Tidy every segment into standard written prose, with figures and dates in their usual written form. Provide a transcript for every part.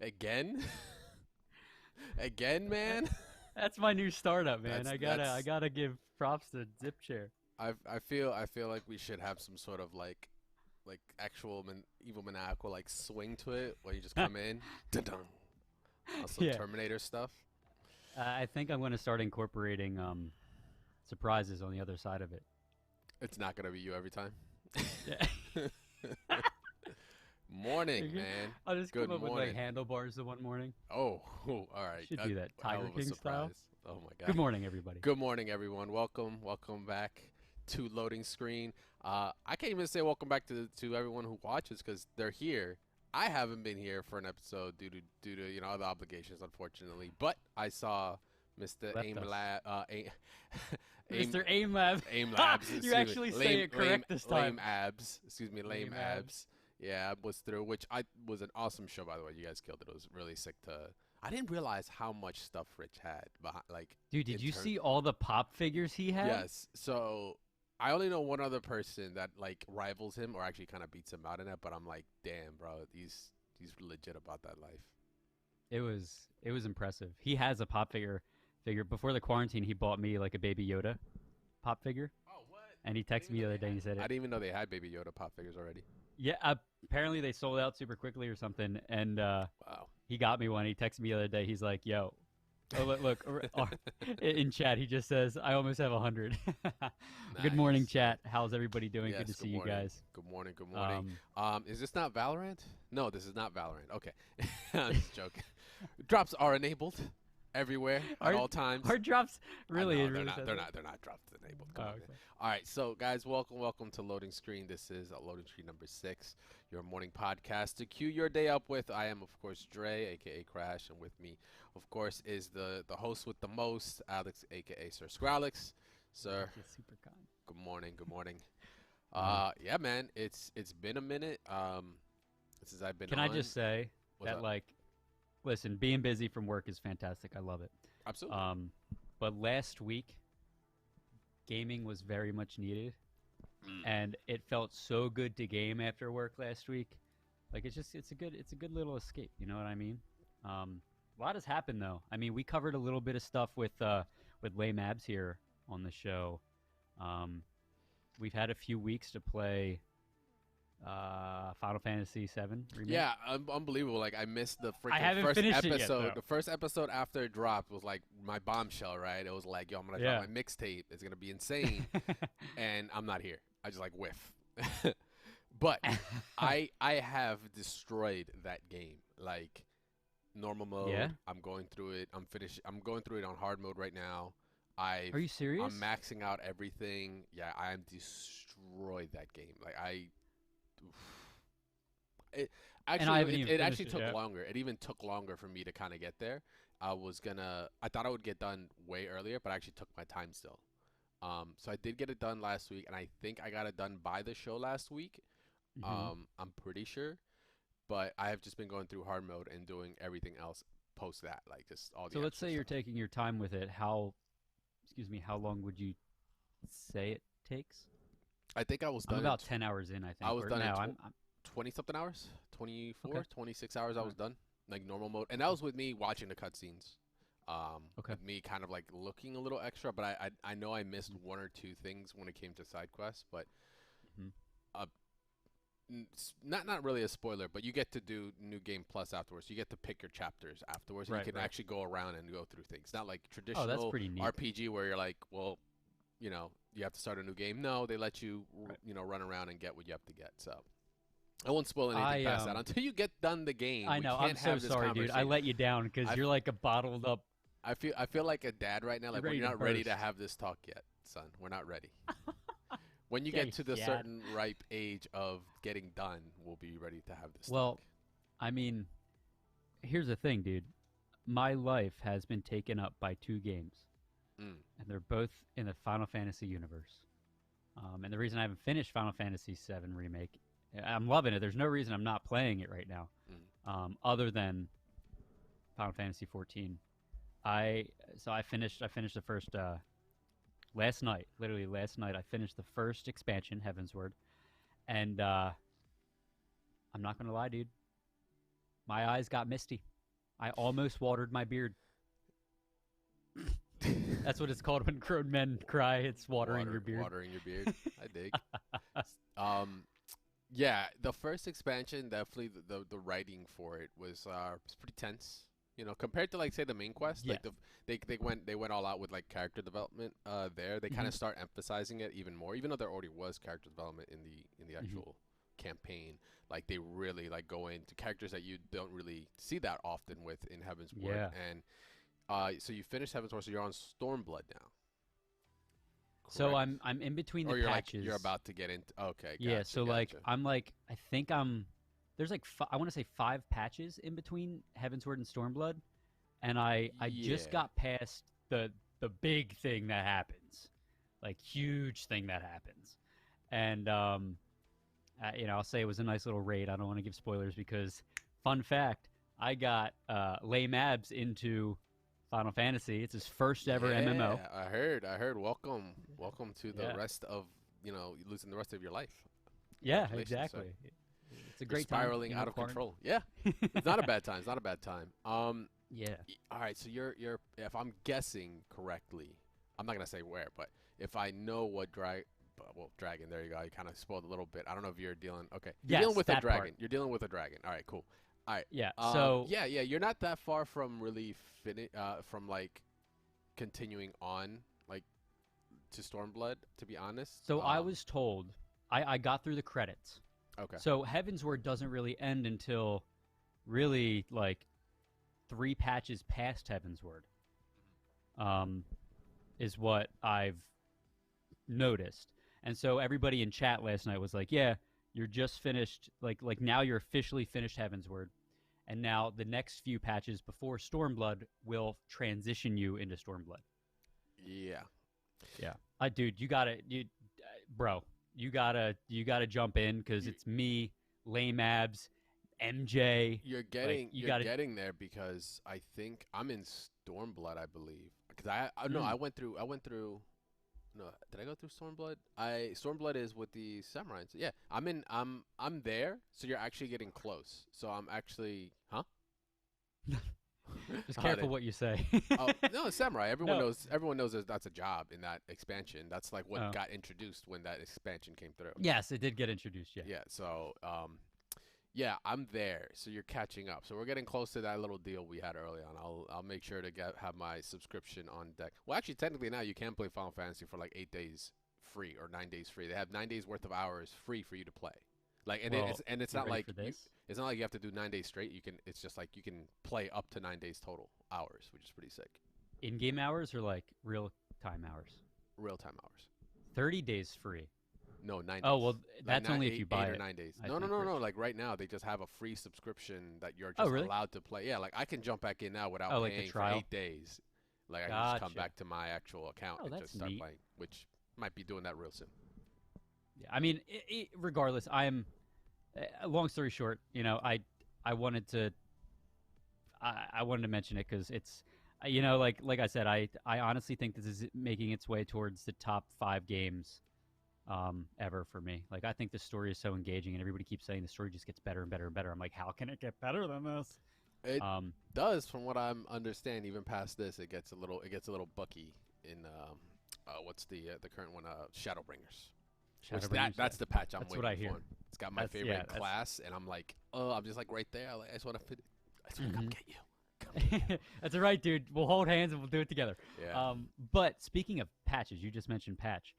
Again? Again, man? That's my new startup, man. That's I gotta give props to Zip Chair. I feel like we should have some sort of like actual evil maniacal like swing to it where you just come in, dun dun, some Yeah. Terminator stuff. I think I'm gonna start incorporating surprises on the other side of it. It's not gonna be you every time. Yeah. Morning, man. I'll just Good come up with morning. like handlebars the one morning. Oh, all right. Should do that Hell Tiger of a King style. surprise. Oh my god. Good morning, everybody. Good morning, everyone. Welcome back to Loading Screen. I can't even say welcome back to everyone who watches because they're here. I haven't been here for an episode due to other obligations, unfortunately. But I saw Mr. Left Aim us. Lab, Mr. Aim Lab. Aim Labs. You excuse actually me. say it correct this time. Lame Abs. Excuse me, Lame Lame Abs. Abs. Yeah, I was through, which was an awesome show, by the way. You guys killed it. It was really sick to. I didn't realize how much stuff Rich had behind, like. Dude, did you see all the pop figures he had? Yes. So I only know one other person that like rivals him or actually kind of beats him out in it, but I'm like, damn, bro, he's legit about that life. It was impressive. He has a pop figure. Before the quarantine, he bought me like a Baby Yoda pop figure. Oh, what? And he texted me the other day and he said I it. didn't even know they had Baby Yoda pop figures already. Yeah, apparently they sold out super quickly or something, and Wow. he got me one. He texted me the other day. He's like, "Yo, oh look, in chat he just says I almost have 100." Good morning, Nice. chat. How's everybody doing? Good Yes, to good see you morning. guys. Good morning. Good morning. Um, Is this not Valorant? No, this is not Valorant. Okay. I'm just joking. Drops are enabled everywhere at our all times. our drops I really, know it they're really not. says They're it. not. They're not dropped enabled. Oh, Come on, man. okay. All right, so guys, welcome to Loading Screen. This is Loading Screen number 6, your morning podcast to cue your day up with. I am, of course, Dre, aka Crash, and with me, of course, is the host with the most, Alex, aka Sir Scralex. Sir, You're super kind. good morning. Good morning. Morning. Yeah, man, it's been a minute. Since I've been Can on. I just say What's that up? like, listen, being busy from work is fantastic. I love it. Absolutely. But last week, gaming was very much needed, Mm. and it felt so good to game after work last week. Like it's a good little escape. You know what I mean? A lot has happened though. I mean, we covered a little bit of stuff with Lay Mabs here on the show. Um, we've had a few weeks to play Final Fantasy VII remake. Yeah, unbelievable. Like I missed the freaking haven't first finished it yet, episode. though. The first episode after it dropped was like my bombshell, right? It was like, yo, I'm gonna Yeah. drop my mixtape. It's gonna be insane, and I'm not here. I just like whiff. But I have destroyed that game. Like normal mode. Yeah? I'm going through it. I'm going through it on hard mode right now. I Are you serious? I'm maxing out everything. Yeah, I am destroyed that game. Like it I actually haven't even it actually finished took it yet. longer. It even took longer for me to kind of get there. I thought I would get done way earlier, but I actually took my time still. So I did get it done last week, and I think I got it done by the show last week. Mhm. I'm pretty sure, but I have just been going through hard mode and doing everything else post that, like just all the So let's extra say you're stuff. taking your time with it. How long would you say it takes? I think I was I'm done about 10 hours in, I think. I was Or done in no, tw- I'm 20 something hours, 24, Okay. 26 hours. I was Alright. done, like normal mode, and that was with me watching the cutscenes. Okay. With me kind of like looking a little extra, but I know I missed one or two things when it came to side quests, but Mhm. uh, not really a spoiler, but you get to do New Game Plus afterwards. You get to pick your chapters afterwards, and Right, you can right. actually go around and go through things. Not like Oh, that's traditional pretty neat. RPG where you're like, well, you have to start a new game. No, they let you, Right. run around and get what you have to get. So I won't spoil anything I past that until you get done the game. I We know. can't I'm so have this sorry, dude. I conversation. let you down because I- you're like a bottled up. I feel like a dad right now. You're Like ready we're to not ready to burst. have this talk yet, son. We're not ready. When you Okay, get to the Dad. certain ripe age of getting done, we'll be ready to have this Well, talk. I mean, here's the thing, dude. My life has been taken up by two games, Mm. and they're both in the Final Fantasy universe. And the reason I haven't finished Final Fantasy VII Remake, I'm loving it. There's no reason I'm not playing it right now, other than Final Fantasy 14. I finished the first last night. Literally last night, I finished the first expansion, Heavensward, and I'm not gonna lie, dude. My eyes got misty. I almost watered my beard. That's what it's called when grown men cry. It's watering your beard. Watering your beard. I dig. Yeah, the first expansion, definitely the writing for it was pretty tense. Compared to like say the main quest, Yeah. like they went all out with like character development. There they kind of start emphasizing it even more, even though there already was character development in the actual campaign. Like they really like go into characters that you don't really see that often with in Heaven's Ward. Yeah. And so you finished Heaven's Ward, so you're on Stormblood now. So Correct? I'm in between Or the you're patches. like you're about to get into. Okay. Yeah. Gotcha, So like gotcha. I'm like I think I'm there's like I want to say 5 patches in between Heavensward and Stormblood, and I just Yeah. got past the big thing that happens, like huge thing that happens, and I'll say it was a nice little raid. I don't want to give spoilers because fun fact, I got Lay Mabs into Final Fantasy. It's his first ever MMO. Yeah, I heard. Welcome to the Yeah. rest of losing the rest of your life. Yeah, Congratulations, sir. exactly. It's a You're great time. spiraling out of control. Yeah, it's not a bad time. It's not a bad time. Yeah. All right. So you're if I'm guessing correctly, I'm not gonna say where, but if I know what well, dragon. There you go. You kind of spoiled a little bit. I don't know if you're dealing. Okay, you're Yes, dealing with a that dragon. part. You're dealing with a dragon. All right, cool. All right. Yeah. So Yeah, yeah. You're not that far from really from like continuing on like to Stormblood, to be honest. I was told I got through the credits. Okay. So Heaven's Word doesn't really end until really like 3 patches past Heaven's Word. Is what I've noticed. And so everybody in chat last night was like, "Yeah, you're just finished. Like now you're officially finished Heaven's Word, and now the next few patches before Stormblood will transition you into Stormblood." Yeah. Yeah. Dude, bro, you gotta jump in because it's me, Lame Abs, MJ. You're getting there because I think I'm in Stormblood, I believe. Because no, I went through. No, did I go through Stormblood? Stormblood is with the samurais. Yeah, I'm there. So you're actually getting close. So I'm actually, huh? Just careful what you say. Oh no, it's samurai. Everyone No. knows. Everyone knows that's a job in that expansion. That's like what got introduced when that expansion came through. Yes, it did get introduced. Yeah. Yeah. So yeah, I'm there. So you're catching up. So we're getting close to that little deal we had early on. I'll make sure to have my subscription on deck. Well, actually, technically now you can play Final Fantasy for like 8 days free or 9 days free. They have 9 days worth of hours free for you to play. Like, and it's not like it's not like you have to do 9 days straight. It's just like you can play up to 9 days total hours, which is pretty sick. In-game hours or like real-time hours? Real-time hours. 30 days free. No, 9 days. Oh, well, that's like only if you buy 8 or it. 9 days. I No. think, Like right now, they just have a free subscription that you're Oh, just really? allowed to play. Yeah, like I can jump back in now without like the paying for trial? 8 days. Like I can just come Gotcha. back to my actual account Oh, and that's just start neat. playing, which might be doing that real soon. Yeah, I mean, regardless, long story short, I wanted to mention it because it's, like I said, I honestly think this is making its way towards the top 5 games ever for me. Like, I think the story is so engaging, and everybody keeps saying the story just gets better and better and better. I'm like, how can it get better than this? It does, from what I'm understanding. Even past this, it gets a little bucky in what's the current one? Shadowbringers. That's the patch I'm waiting what I hear. for. It's got my favorite class, and I'm like, I'm just like right there. I just want to fit. I just want to come get you. That's all right, dude. We'll hold hands and we'll do it together. Yeah. But speaking of patches, you just mentioned patch.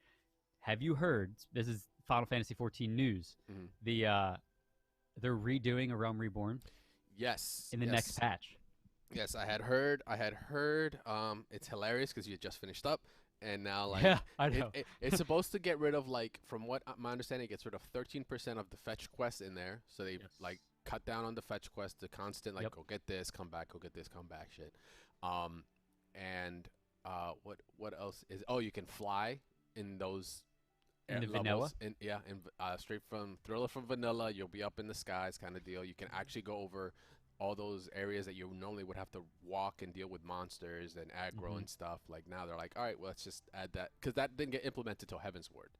Have you heard? This is Final Fantasy 14 news. Mm-hmm. They're redoing A Realm Reborn. Yes. In the next patch. Yes, I had heard. It's hilarious because you just finished up, and now like yeah, I know. It's supposed to get rid of, like, from what my understanding, it gets rid of 13% of the fetch quests in there. So they like cut down on the fetch quest, the constant like go get this, come back, go get this, come back shit. And what else is? Oh, you can fly in those. In the levels. vanilla? Straight from Thriller from vanilla, you'll be up in the skies kind of deal. You can actually go over all those areas that you normally would have to walk and deal with monsters and aggro and stuff. Like, now they're like, all right, well, let's just add that, because that didn't get implemented till Heaven's Ward.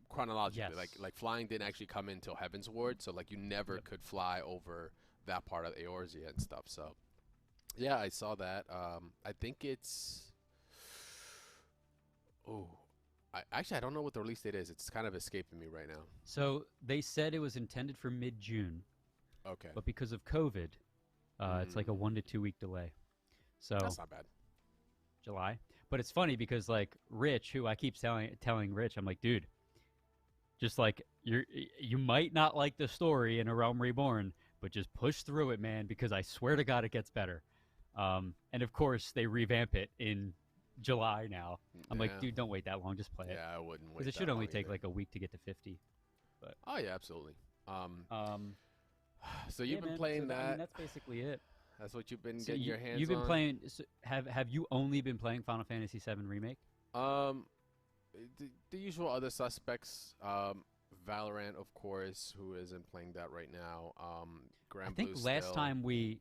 Chronologically, like flying didn't actually come in till Heaven's Ward, so like you never could fly over that part of Eorzea and stuff. So yeah, I saw that. I think it's I don't know what the release date is. It's kind of escaping me right now. So they said it was intended for mid-June. Okay. But because of COVID, it's like a 1 to 2 week delay. So that's not bad. July. But it's funny because, like, Rich, who I keep telling Rich, I'm like, dude, just like you might not like the story in A Realm Reborn, but just push through it, man, because I swear to God it gets better. And of course they revamp it in July now. I'm like, dude, don't wait that long. Just play it. Yeah, I wouldn't wait. Because it should only take like a week to get to 50. But oh yeah, absolutely. So yeah, you've been man, playing that. I mean, that's basically it. That's what you've been getting your hands on. You've been playing. So have you only been playing Final Fantasy VII Remake? The usual other suspects. Valorant, of course, who isn't playing that right now. Grand I think Blue last still. time we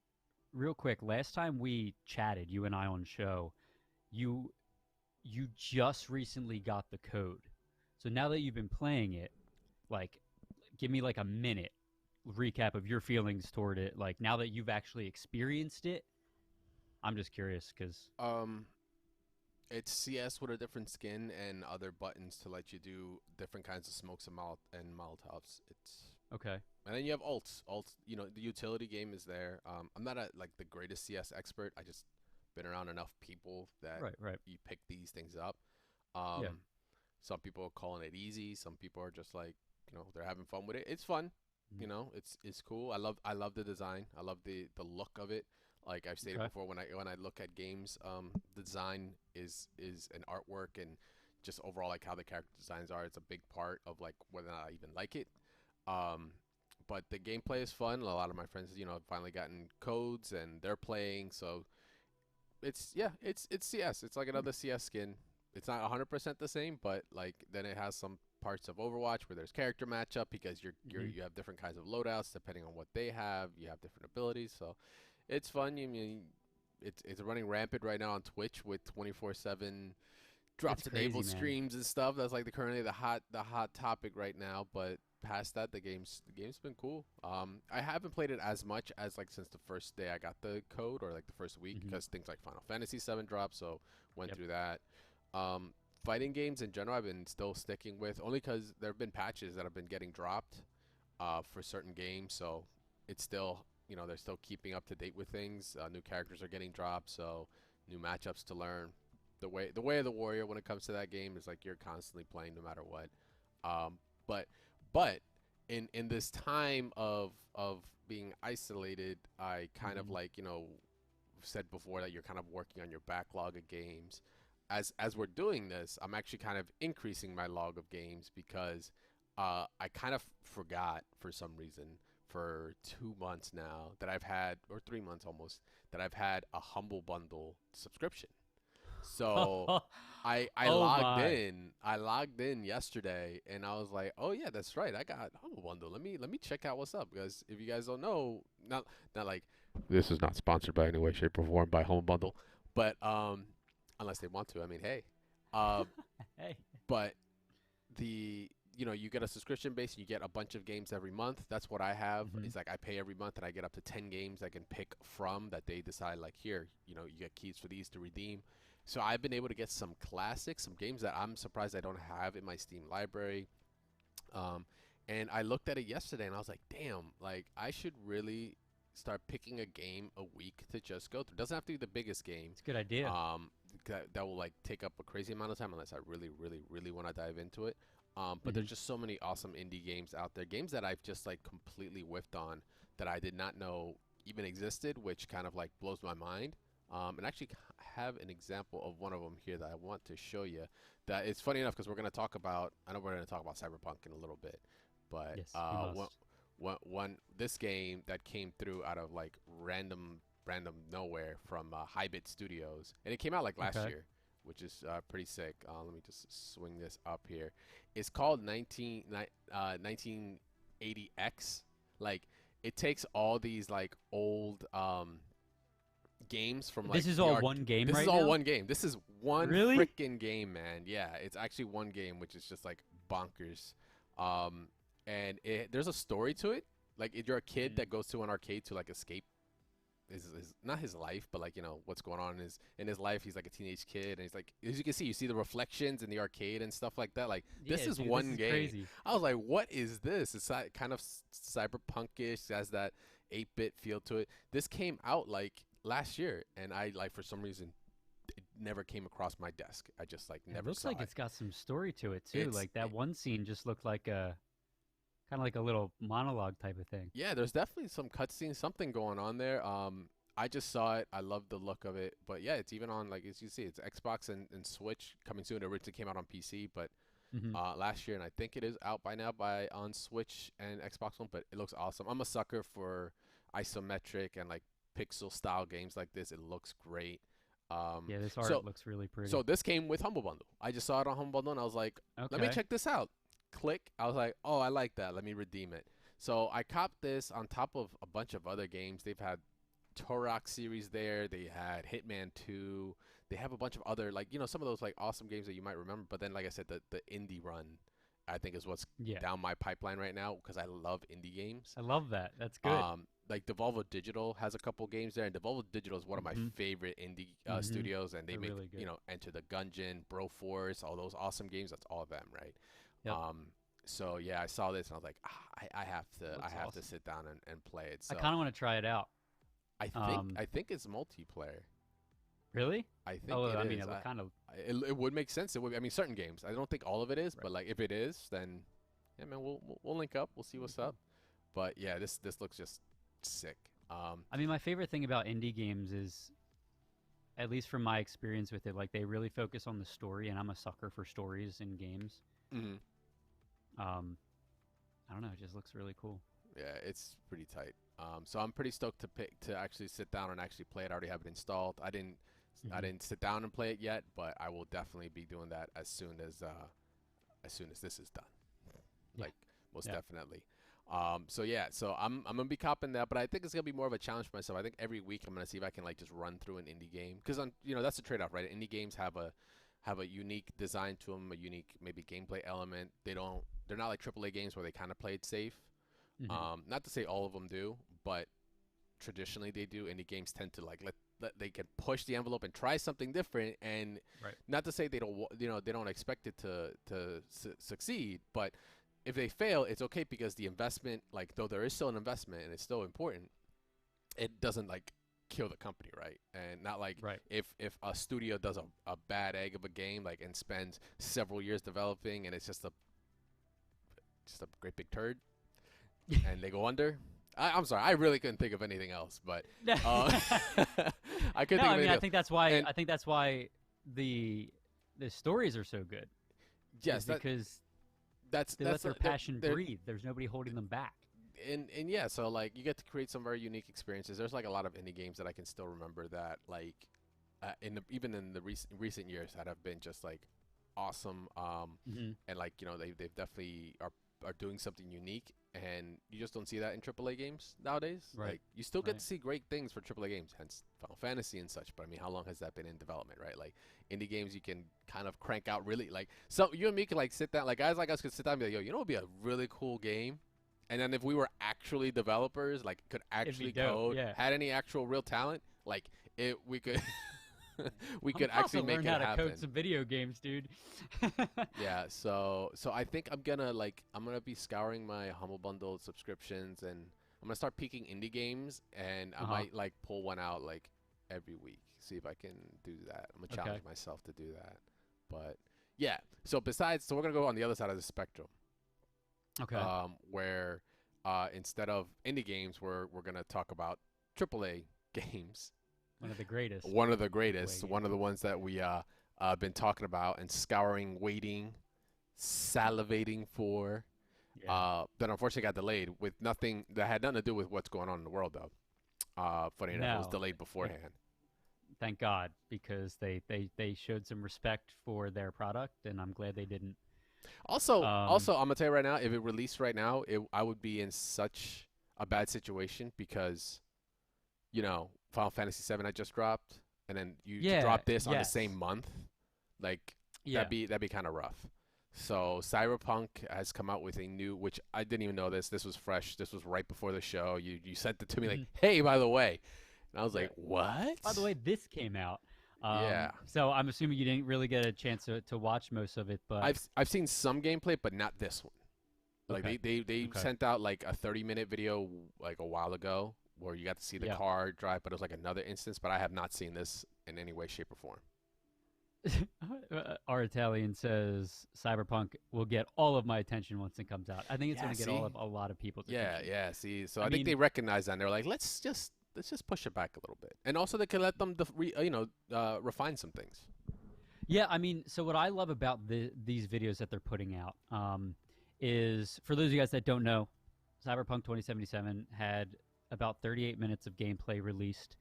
chatted, you and I on show, you just recently got the code. So now that you've been playing it, like, give me like a minute recap of your feelings toward it. Like, now that you've actually experienced it, I'm just curious because It's CS with a different skin and other buttons to let you do different kinds of smokes and Molotovs. It's Okay. And then you have ults. Ults, the utility game is there. I'm not like the greatest CS expert. I just been around enough people that Right. Right. you pick these things up. Yeah. Um, some people are calling it easy. Some people are just like, they're having fun with it. It's fun. Mhm. It's cool. I love the design. I love the look of it. Like I've stated Okay. before, when I look at games, the design is an artwork and just overall like how the character designs are. It's a big part of like whether or not I even like it. Um, but the gameplay is fun. A lot of my friends, have finally gotten codes and they're playing. So it's CS. It's like Hmm. another CS skin. It's not 100% the same, but like then it has some parts of Overwatch where there's character matchup because Hmm. you have different kinds of loadouts depending on what they have. You have different abilities, so it's fun. You mean it's running rampant right now on Twitch with 24/7 It's drops crazy, enabled man. streams and stuff. That's like currently the hot topic right now. But past that, the game's been cool. I haven't played it as much as like since the first day I got the code or like the first week Hmm. because things like Final Fantasy 7 dropped, so went Yep. through that. Um, Fighting games in general, I've been still sticking with only because there have been patches that have been getting dropped for certain games, so it's still they're still keeping up to date with things. New characters are getting dropped, so new matchups to learn. The way of the warrior when it comes to that game is like you're constantly playing no matter what. Um, but but in this time of being isolated, I kind of Hmm. like said before that you're kind of working on your backlog of games. As we're doing this, I'm actually kind of increasing my log of games because I kind of forgot for some reason for 2 months now that I've had, or 3 months almost, that I've had a Humble Bundle subscription. So I Oh logged my. in. I logged in yesterday and I was like, "Oh yeah, that's right. I got Humble Bundle. Let me check out what's up because if you guys don't know, not like this is not sponsored by any way shape or form by Humble Bundle, but unless they want to. I mean, hey. Uh Hey. but the you get a subscription base, you get a bunch of games every month. That's what I have. Hmm. It's like I pay every month and I get up to 10 games I can pick from that they decide like here, you get keys for these to redeem. So I've been able to get some classics, some games that I'm surprised I don't have in my Steam library. um, and I looked at it yesterday and I was like, damn, like I should really start picking a game a week to just go through. It doesn't have to be the biggest game. It's a good idea. Um, that will like take up a crazy amount of time unless I really, really, really want to dive into it. But Hmm. there's just so many awesome indie games out there, games that I've just like completely whiffed on that I did not know even existed, which kind of like blows my mind. And actually have an example of one of them here that I want to show you. That it's funny enough because we're going to talk about. I know we're going to talk about Cyberpunk in a little bit, but Yes, we must. this game that came through out of like random nowhere from Hybit Studios, and it came out like last Okay. year, which is pretty sick. Let me just swing this up here. It's called 1980X. Like it takes all these like old games from This like is the all arc. one game This is right all now? one game. This is one Really? freaking game, man. Yeah, it's actually one game, which is just like bonkers. Um, and there's a story to it. Like if you're a kid Mm. that goes to an arcade to like escape his not his life, but like what's going on in his life. He's like a teenage kid, and he's like, as you can see, you see the reflections in the arcade and stuff like that. Like this Yeah, is dude, this one is game. crazy. I was like, what is this? It's kind of cyberpunkish, has that 8-bit feel to it. This came out like last year, and I like for some reason it never came across my desk. I just like It never looks saw like it. it's got some story to it too. It's Like that one scene just looked like a kind of like a little monologue type of thing. Yeah, there's definitely some cutscenes, something going on there. I just saw it. I love the look of it. But yeah, it's even on like as you see, it's Xbox and Switch coming soon. It originally came out on PC, but Hmm. last year, and I think it is out by now by on Switch and Xbox One. But it looks awesome. I'm a sucker for isometric and like pixel style games like this. It looks great. Um, Yeah, this art so looks really so pretty. this came with Humble Bundle. I just saw it on Humble Bundle and I was like, let me Okay. check this out. Click. I was like, oh, I like that. Let me redeem it. So I copped this on top of a bunch of other games. They've had Turok series there. They had Hitman 2. They have a bunch of other like some of those like awesome games that you might remember. But then like I said, the indie run I think is what's Yeah. down my pipeline right now because I love indie games. I love that. That's good. Like Devolver Digital has a couple games there, and Devolver Digital is one of my Mm-hmm. favorite indie Mm-hmm. studios, and they They're make really good. Enter the Gungeon, Broforce, all those awesome games. That's all of them, right? Yep. Um, so yeah, I saw this and I was like, I have to, I Looks have to awesome. sit down and play it. I So kind of want to try it out. Um, I think it's multiplayer. really? I think Oh, it I mean, is. it looked kind of. It would make sense. It would. I mean, certain games. I don't think all of it is, Right. but like if it is, then yeah, man, we'll link up. We'll see That'd be what's cool. up. But yeah, this looks just sick. I mean, my favorite thing about indie games is, at least from my experience with it, like they really focus on the story, and I'm a sucker for stories in games. mhm. Um, I don't know, it just looks really cool. Yeah, it's pretty tight. So I'm pretty stoked to actually sit down and actually play it. I already have it installed. I Hmm. didn't sit down and play it yet, but I will definitely be doing that as soon as this is done. Yeah, Like most yeah. definitely. So yeah, so I'm gonna be copping that, but I think it's gonna be more of a challenge for myself. I think every week I'm gonna see if I can like just run through an indie game because that's the trade-off, right? Indie games have a unique design to them, a unique maybe gameplay element. They're not like AAA games where they kind of play it safe. Hmm. Not to say all of them do, but traditionally they do. Indie games tend to like let they can push the envelope and try something different. And Right. not to say they don't they don't expect it to succeed, but if they fail, it's okay because the investment, like though there is still an investment and it's still important, it doesn't like kill the company, right? And not like Right. if a studio does a bad egg of a game like and spends several years developing and it's just a great big turd and they go under. I'm sorry, I really couldn't think of anything else, but No, uh, I couldn't think I of mean, anything else. And I think that's why the the stories are so good, is yes, because they let that's their passion they're breathe. There's nobody holding them back. and yeah, so like you get to create some very unique experiences. There's like a lot of indie games that I can still remember that like even in the recent years that have been just like awesome. Hmm. And like they've definitely are doing something unique, and you just don't see that in AAA games nowadays. Right. Like you still get Right. to see great things for AAA games, hence Final Fantasy and such. But I mean, how long has that been in development, right? Like indie games, you can kind of crank out really like so you and me can like sit down, like guys like us could sit down and be like, yo, what would be a really cool game? And then if we were actually developers, like could It'd be actually dope. code, Yeah. had any actual real talent, like we could we I'm could about actually to learn make how it to code happen. some video games, dude. Yeah, so I think I'm gonna be scouring my Humble Bundle subscriptions and I'm gonna start peeking indie games and I Uh-huh. might like pull one out like every week. See if I can do that. I'm gonna Okay. challenge myself to do that. But yeah, so we're gonna go on the other side of the spectrum. Okay. Where instead of indie games we're gonna talk about AAA games. One of the greatest One of the AAA greatest, one games. of the ones that we been talking about and scouring, waiting, salivating for. Yeah. That unfortunately got delayed with nothing that had nothing to do with what's going on in the world though. Funny enough, it was No. delayed Thank, beforehand. thank God, because they showed some respect for their product, and I'm glad they didn't. Um. Also, I'm gonna tell you right now, if it released right now, I would be in such a bad situation because Final Fantasy VII had just dropped, and then you to Yeah. drop this on the same Yes. month, like Yeah. that'd be kind of rough. So Cyberpunk has come out with a new, which I didn't even know this. This was fresh. This was right before the show. You sent it to me like, Hmm. hey, by the way, and I was Yeah. like, what? By the way, this came out. Yeah, So I'm assuming you didn't really get a chance to watch most of it, but I've seen some gameplay, but not this one. Like okay. they Okay. sent out like a 30-minute video like a while ago where you got to see the Yeah. car drive, but it was like another instance. But I have not seen this in any way, shape, or form. Our Italian says Cyberpunk will get all of my attention once it comes out. I think it's Yeah, going to get all see? of a lot of people's Yeah, attention. yeah. See, so I I think they mean, recognize that and they're like, let's just push it back a little bit, and also they can let them refine some things. yeah, I mean, so what I love about these videos that they're putting out is, for those of you guys that don't know, Cyberpunk 2077 had about 38 minutes of gameplay released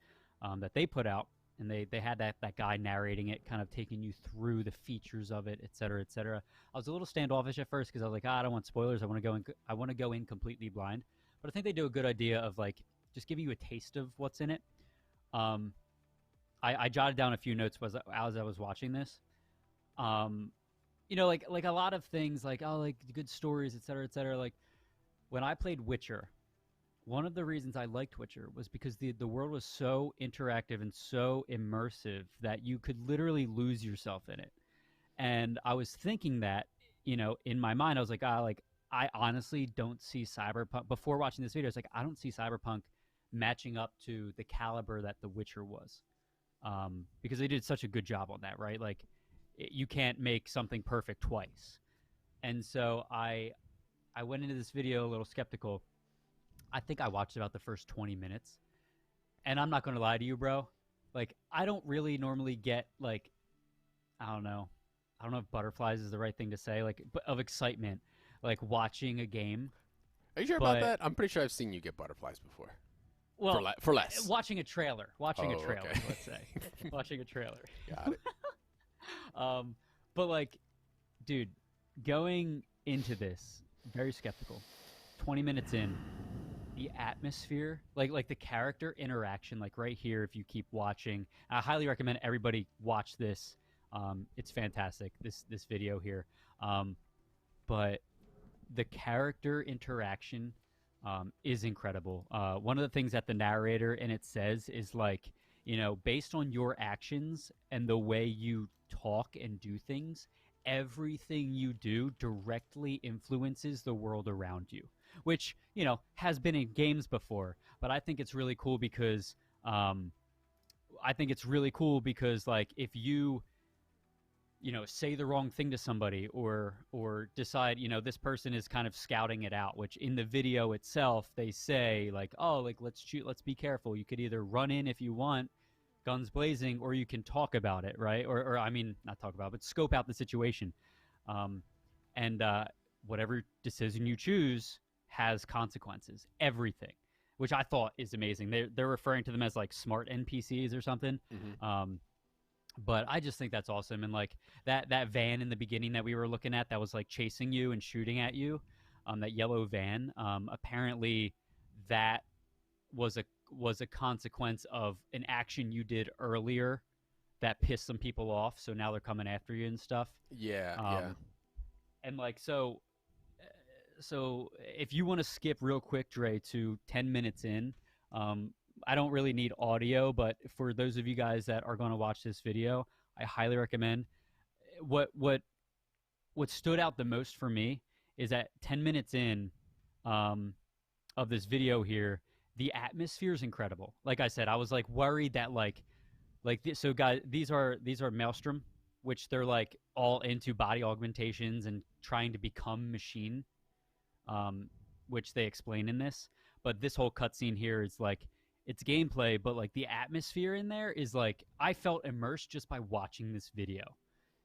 that they put out, and they had that guy narrating it, kind of taking you through the features of it, et cetera, et cetera. I was a little standoffish at first because I was like, I don't want spoilers. I want to go in completely blind. But I think they do a good idea of like just giving you a taste of what's in it. Um, I jotted down a few notes as I was watching this. Um, like a lot of things, like like good stories, et cetera, et cetera. Like when I played Witcher, one of the reasons I liked Witcher was because the world was so interactive and so immersive that you could literally lose yourself in it. And I was thinking that, in my mind, I was like, I honestly don't see Cyberpunk. Before watching this video, it's like I don't see Cyberpunk matching up to the caliber that The Witcher was, because they did such a good job on that, right? Like, you can't make something perfect twice. And so I went into this video a little skeptical. I think I watched about the first 20 minutes, and I'm not going to lie to you, bro. Like, I don't really normally get like, I don't know. I don't know if butterflies is the right thing to say, like, of excitement, like watching a game. Are you sure about that? I'm pretty sure I've seen you get butterflies before. Well, for less. Watching a trailer. Watching a trailer, okay. let's say. Watching a trailer. Got it. But like, dude, going into this, very skeptical. 20 minutes in, the atmosphere, like the character interaction, like right here, if you keep watching, I highly recommend everybody watch this. It's fantastic, this video here. But the character interaction is incredible. One of the things that the narrator in it says is like, based on your actions and the way you talk and do things, everything you do directly influences the world around you, which, has been in games before. But I think it's really cool because like, if you say the wrong thing to somebody, or decide, this person is kind of scouting it out, which in the video itself they say like, oh, like, let's be careful. You could either run in if you want, guns blazing, or you can talk about it, right? Or I mean, not talk about it, but scope out the situation. And whatever decision you choose has consequences. Everything, which I thought is amazing. They're referring to them as like smart NPCs or something. Mm-hmm. But I just think that's awesome. And like that van in the beginning that we were looking at that was like chasing you and shooting at you, that yellow van, apparently that was a consequence of an action you did earlier that pissed some people off, so now they're coming after you and stuff. Yeah. And like, so if you want to skip real quick, Dre, to 10 minutes in, I don't really need audio, but for those of you guys that are going to watch this video, I highly recommend. What stood out the most for me is that 10 minutes in of this video here, the atmosphere is incredible. Like I said, I was like worried that so guys, these are Maelstrom, which they're like all into body augmentations and trying to become machine, which they explain in this. But this whole cutscene here is like, it's gameplay, but like the atmosphere in there is like, I felt immersed just by watching this video.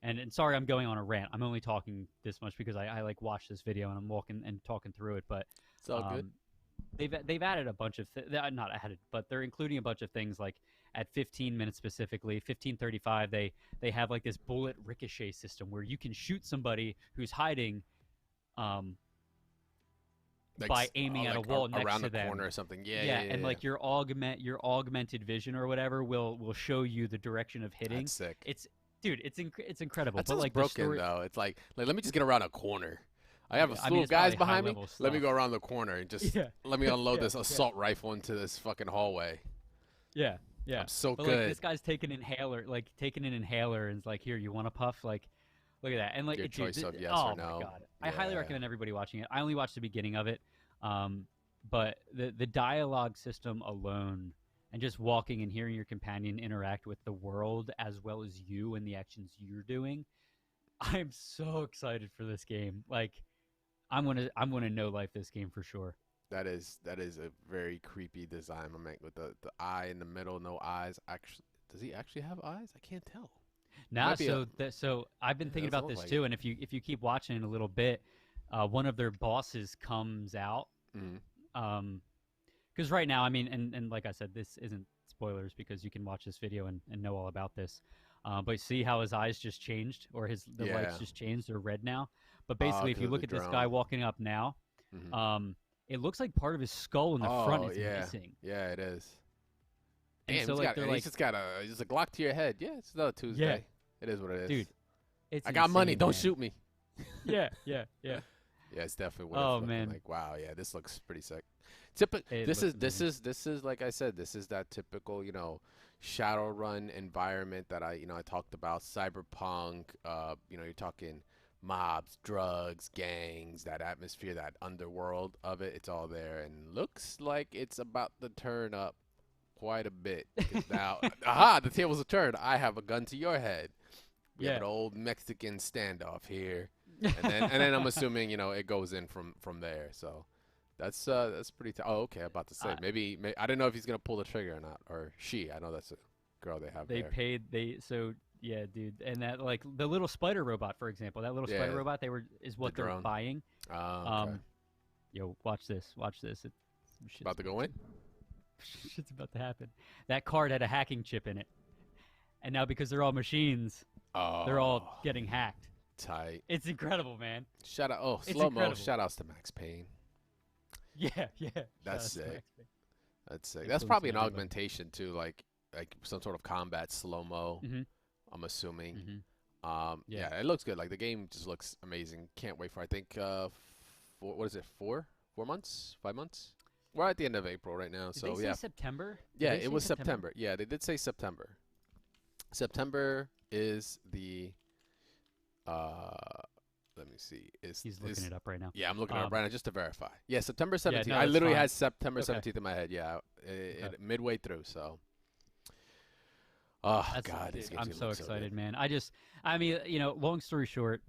And sorry, I'm going on a rant. I'm only talking this much because I like watched this video and I'm walking and talking through it. But it's all good. They've added a bunch of not added, but they're including a bunch of things. Like at 15 minutes specifically, 15:35, they have like this bullet ricochet system where you can shoot somebody who's hiding, Like, by aiming at a wall next around to the them. corner or something. And like your augmented vision or whatever will show you the direction of hitting. That's sick. It's incredible. That but sounds like broken though. It's like let me just get around a corner. I have a slew of guys behind me. Let me go around the corner and just let me unload this assault rifle into this fucking hallway. Yeah. I'm so but good. Like, this guy's taking an inhaler and it's like, here, you want a puff? Like, look at that. And like, your choice of yes oh or no. My God. I highly recommend everybody watching it. I only watched the beginning of it. But the dialogue system alone, and just walking and hearing your companion interact with the world as well as you and the actions you're doing, I'm so excited for this game. Like, I'm gonna no life this game for sure. That is a very creepy design, my man, with the eye in the middle, no eyes. Actually, does he actually have eyes? I can't tell. Now, so I've been thinking about this too, and if you keep watching it a little bit, one of their bosses comes out. Mm-hmm. Because right now, I mean, and like I said, this isn't spoilers because you can watch this video and know all about this. But see how his eyes just changed, or the lights just changed? They're red now. But basically, if you look at this guy walking up now, it looks like part of his skull in the front is missing. Yeah, it is. And damn, so he's got a Glock to your head. Yeah, it's another Tuesday. It is what it is. Dude, It's I got money. insane, Don't man. shoot me. Yeah, yeah, yeah. Yeah, it's definitely what it's Oh looking man, like. Wow, yeah, this looks pretty sick. it This looks is amazing. like I said, this is that typical, Shadowrun environment that I talked about. Cyberpunk, you're talking mobs, drugs, gangs, that atmosphere, that underworld of it. It's all there, and looks like it's about to turn up quite a bit. 'Cause now, aha, the tables have turned. I have a gun to your head. We have Yeah. an old Mexican standoff here, and then I'm assuming it goes in from there. So that's pretty. Oh, okay. I'm about to say uh, maybe I don't know if he's gonna pull the trigger or not, or she. I know that's a girl they have they there. paid they so yeah, dude. And that like the little spider robot, for example, that little spider Yeah, robot is the what they're drone. buying. Okay. Um, yo, watch this. Watch this. Some shit's About to go in. shit's about to happen. That card had a hacking chip in it, and now because they're all machines, they're Oh, all getting hacked. tight. It's incredible, man. Shout out. Oh, It's slow mo. incredible. Shout outs to Max Payne. Yeah, yeah. That's Shout out to sick. Max Payne. That's sick. That's Influencing probably an everybody. augmentation too, like some sort of combat slow mo. Mhm. I'm assuming. Mhm. Yeah. Yeah, it looks good. Like the game just looks amazing. Can't wait for. I think what is it? 4 months? 5 months? We're at the end of April right now, Did they so say yeah, September? Did yeah. they It say was September? September. Yeah, they did say September. September is the uh. Let me see. He's looking it up right now. Yeah, I'm looking it up Um, right now just to verify. Yeah, September yeah, 17th. no, I that's literally fine. had September Okay. 17th in my head. Yeah, Okay. midway through. So, oh That's God, this dude, game's I'm gonna so look so good. excited, man. I mean, long story short,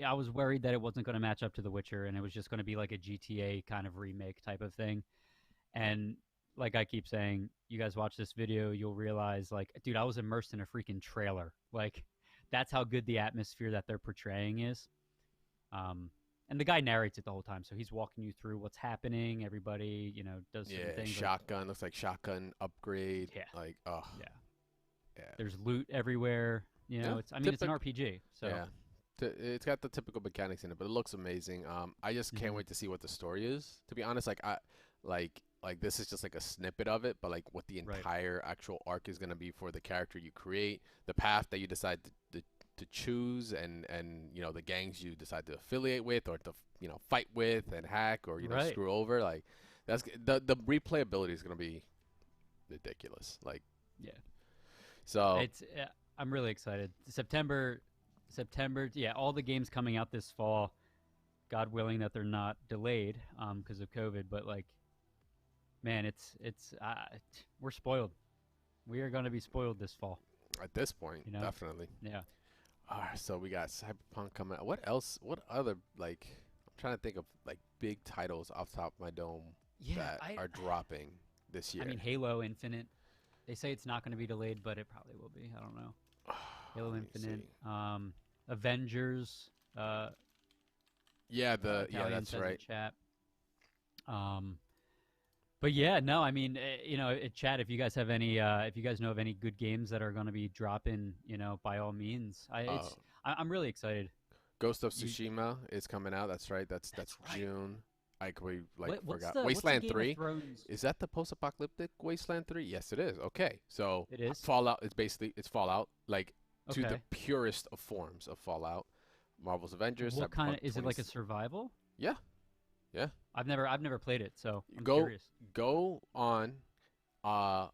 I was worried that it wasn't going to match up to The Witcher and it was just going to be like a GTA kind of remake type of thing. And like I keep saying, you guys watch this video, you'll realize like, dude, I was immersed in a freaking trailer. Like that's how good the atmosphere that they're portraying is. Um and the guy narrates it the whole time, so he's walking you through what's happening. Everybody, does certain Yeah, things like shotgun looks like shotgun upgrade. yeah, Like, oh, yeah. yeah, There's loot everywhere. yeah. It's an RPG, so Yeah, it's got the typical mechanics in it, but it looks amazing. I just can't mhm, wait to see what the story is. To be honest, like this is just like a snippet of it, but like what the right. entire actual arc is gonna be for the character you create, the path that you decide to choose, and the gangs you decide to affiliate with or to fight with and hack or Right. screw over. Like the replayability is gonna be ridiculous. Like Yeah. so. It's I'm really excited. September, yeah, all the games coming out this fall, God willing that they're not delayed because of COVID, but like man, it's we're spoiled. We are going to be spoiled this fall, At this point, you know? definitely. Yeah. All right, so we got Cyberpunk coming out. What else? What other like? I'm trying to think of like big titles off the top of my dome Yeah, that are dropping this year. I mean Halo Infinite. They say it's not going to be delayed, but it probably will be. I don't know. Halo Let me Infinite, see. Avengers, Yeah, Italian that's says in right. chat. But yeah, no, I mean, chat. If you guys have any, if you guys know of any good games that are going to be dropping, by all means, Uh, I'm really excited. Ghost of You, Tsushima is coming out. That's right. That's right. June. We What's forgot. the Wasteland Game of 3. Thrones? Is that the post-apocalyptic Wasteland 3? Yes, it is. Okay, so It is. Fallout is basically it's Fallout, like to the Okay. purest of forms of Fallout. Marvel's Avengers. What kind of Cyberpunk is it? 20. Like a survival? Yeah, yeah. I've never played it, so I'm Go curious. go on, uh,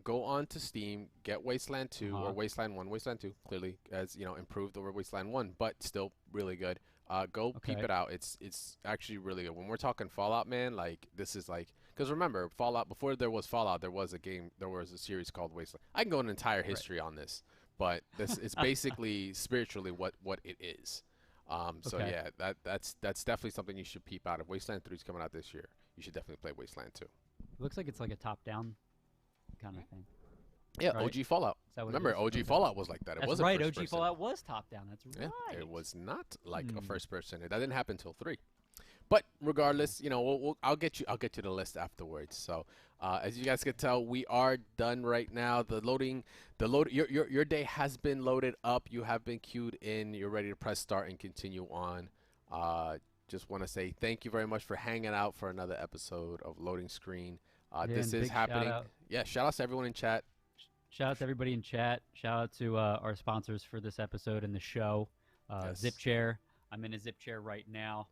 go on to Steam. Get Wasteland 2 or Uh-huh. Wasteland 1. Wasteland 2 clearly as improved over Wasteland 1, but still really good. Go peep Okay. it out. It's actually really good. When we're talking Fallout, man, like this is like because remember Fallout before there was Fallout, there was a series called Wasteland. I can go an entire Right. history on this, but this is basically spiritually what it is. So Okay. yeah, that's definitely something you should peep out. If Wasteland 3 is coming out this year, you should definitely play Wasteland 2. It looks like it's like a top-down kind of thing. Yeah, Right? OG Fallout. Is that what Remember, it is? OG Okay. Fallout was like that. It That's was a right. first OG person. Fallout was top-down. That's Yeah, right. it was not like a Hmm. first person. That didn't happen until 3. But regardless, I'll get you the list afterwards. So, as you guys can tell, we are done right now. Your day has been loaded up. You have been queued in. You're ready to press start and continue on. Just want to say thank you very much for hanging out for another episode of Loading Screen. Yeah, This and is big shout happening. out. Yeah, shout out to everyone in chat. Shout out to everybody in chat. Shout out to our sponsors for this episode and the show. Zip Yes. chair. I'm in a zip chair right now.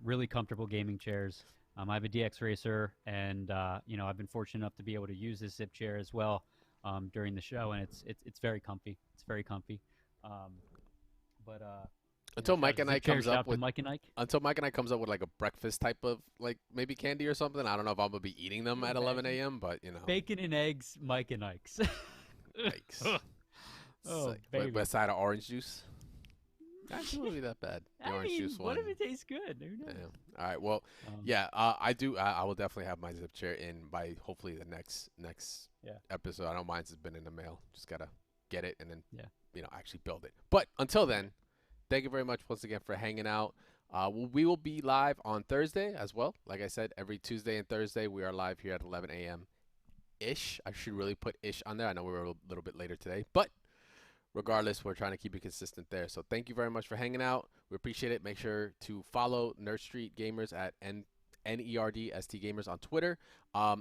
Really comfortable gaming chairs. I have a DX Racer, and I've been fortunate enough to be able to use this zip chair as well during the show, and it's very comfy. It's very comfy. Um, but Until shout Mike out to and I Zip Chair. comes Shout up out to with Mike and Ike. until Mike and I comes up with like a breakfast type of like maybe candy or something. I don't know if I'm gonna be eating them Can you at 11 imagine? a.m. But you know, Bacon and eggs, Mike and Ike's. yikes. It's Oh like, baby. beside of orange juice. Actually, wouldn't be that bad. The I orange mean, juice what one. if it tastes good? Who Yeah. knows? All right. Well, Um, yeah. I do. I will definitely have my zip chair in by hopefully the next yeah, episode. I know mine's has been in the mail. Just gotta get it and then yeah. actually build it. But until then, thank you very much once again for hanging out. We will be live on Thursday as well. Like I said, every Tuesday and Thursday we are live here at 11 a.m. ish. I should really put ish on there. I know we were a little bit later today, but regardless, we're trying to keep it consistent there. So thank you very much for hanging out. We appreciate it. Make sure to follow Nerd Street Gamers at NERDST Gamers on Twitter. I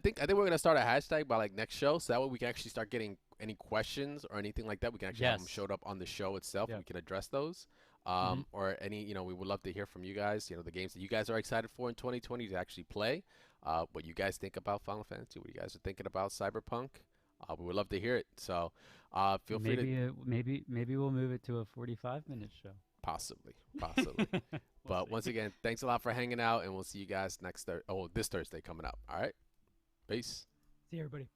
think we're gonna start a hashtag by like next show, so that way we can actually start getting any questions or anything like that. We can actually have them Yes. showed up on the show itself. And Yeah. we can address those. Hmm. Or any, we would love to hear from you guys. The games that you guys are excited for in 2020 to actually play. What you guys think about Final Fantasy? What you guys are thinking about Cyberpunk? We would love to hear it. So feel free to Maybe we'll move it to a 45-minute show. possibly. We'll But once see. again, thanks a lot for hanging out, and we'll see you guys this Thursday coming up. All right, peace. See you, everybody.